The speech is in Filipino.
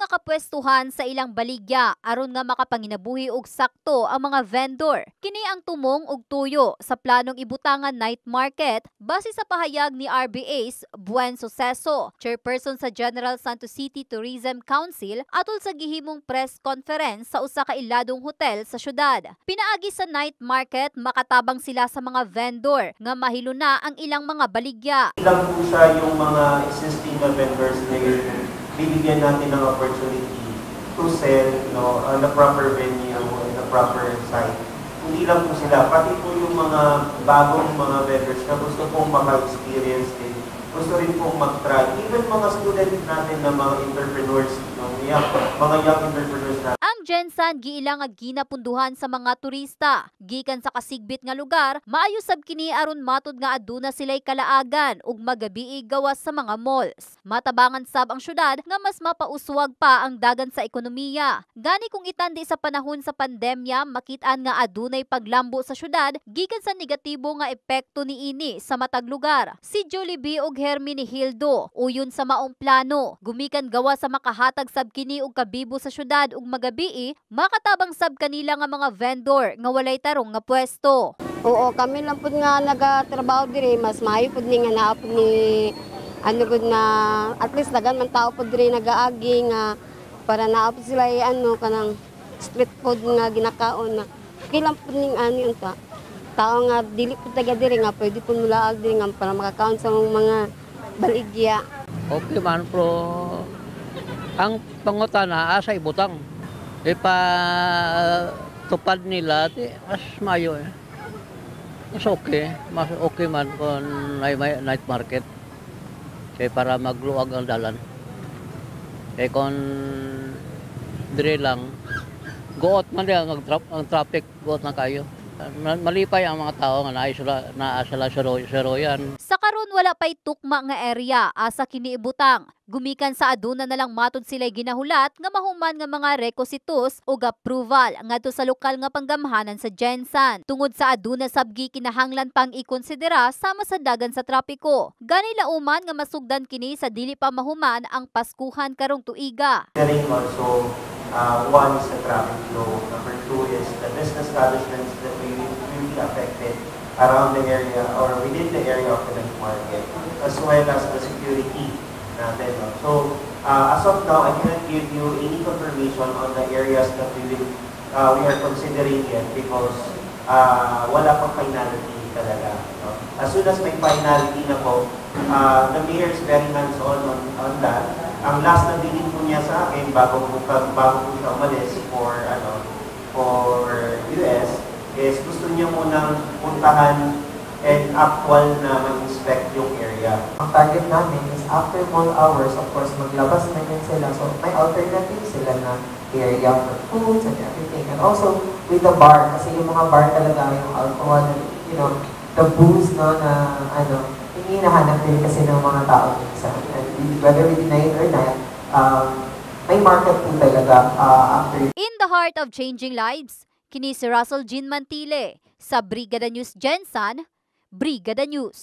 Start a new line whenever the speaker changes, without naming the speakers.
nakapwestuhan sa ilang baligya aron nga makapanginabuhi og sakto ang mga vendor. Kini ang tumong og tuyo sa planong ibutangan night market base sa pahayag ni RBA's Buen Suceso, chairperson sa General Santos City Tourism Council atol sa gihimong press conference sa usa ka iladong hotel sa syudad. Pinaagi sa night market makatabang sila sa mga vendor nga mahilo na ang ilang mga baligya.
Ilang po siya yung mga existing na vendors na bibigyan natin ng opportunity to sell on the proper venue and the proper site. Hindi lang po sila, pati po yung mga bagong mga vendors na gusto pong maka-experience din. Gusto rin pong mag-try. Even mga students natin na mga entrepreneurs, mga young entrepreneurs na.
Ang Gensan giilang nga ginapunduhan sa mga turista. Gikan sa kasigbit nga lugar, maayo sab kini aron matud nga aduna sila'y kalaagan ug magabii gawas sa mga malls. Matabangan sab ang syudad nga mas mapauswag pa ang dagan sa ekonomiya. Gani kung itandi sa panahon sa pandemya, makit-an nga adunay paglambo sa syudad gikan sa negatibo nga epekto niini sa matag lugar. Si Jollibee ug Hermine Hildo uyon sa maong plano, gumikan gawas sa makahatag sab kini og kabibo sa syudad ug magabii, makatabang sab kanila nga mga vendor nga walay tarong nga pwesto.
Oo, kami lang pud nga nagatrabaho diri, mas maayo pud ni nga naa pud ni gud na at least dagan man tao pud diri nagaagi nga para naa pud sila kanang street food nga ginakaon na kilang pud ning unta. Tao nga dili pud taga diri nga pwede pud mulaag diri nga para makakaon sa mga baligya.
Okay man, pero ang pangutana asa ibutang. Tupad nila, mas mayo eh. Mas okay man kung may night market. Kaya para magluwag ang dalan. Kaya kung dire lang, goot man din ang traffic, goot na kayo. Malipay ang mga tao nga naasala sa royan.
Sa karon wala pay tukma nga area asa kini ibutang. Gumikan sa aduna na lang matud sila'y ginahulat nga mahuman nga mga requisitos ug approval ngadto sa lokal nga panggamhanan sa Gensan. Tungod sa aduna sabgi kinahanglan pang ikonsidera sama sa dagan sa trapiko. Gani lauman nga masugdan kini sa dili pa mahuman ang Paskuhan karong tuiga.
Also, one is the traffic flow. Number two is the business establishments that will be affected around the area or within the area of the night market, as well as the security natin. So, as of now, I cannot give you any confirmation on the areas that we are considering yet because wala pang finality talaga. As soon as may finality na po, the mayor is very hands-on on that. Ang last na bilin po niya sa akin bago po siya umalis for US is gusto niya munang puntahan and actual na mag-inspect yung area.
Ang target namin is after mall hours, of course, maglabas na din sila. So may alternative sila na area for foods and everything. And also with the bar, kasi yung mga bar talaga, yung alcohol, the booze, na hinahanap din kasi ng mga tao minsan. And whether we deny it or not, may market po talaga after.
In the heart of changing lives, kini si Russell Jean Mantile sa Brigada News Gensan, Brigada News.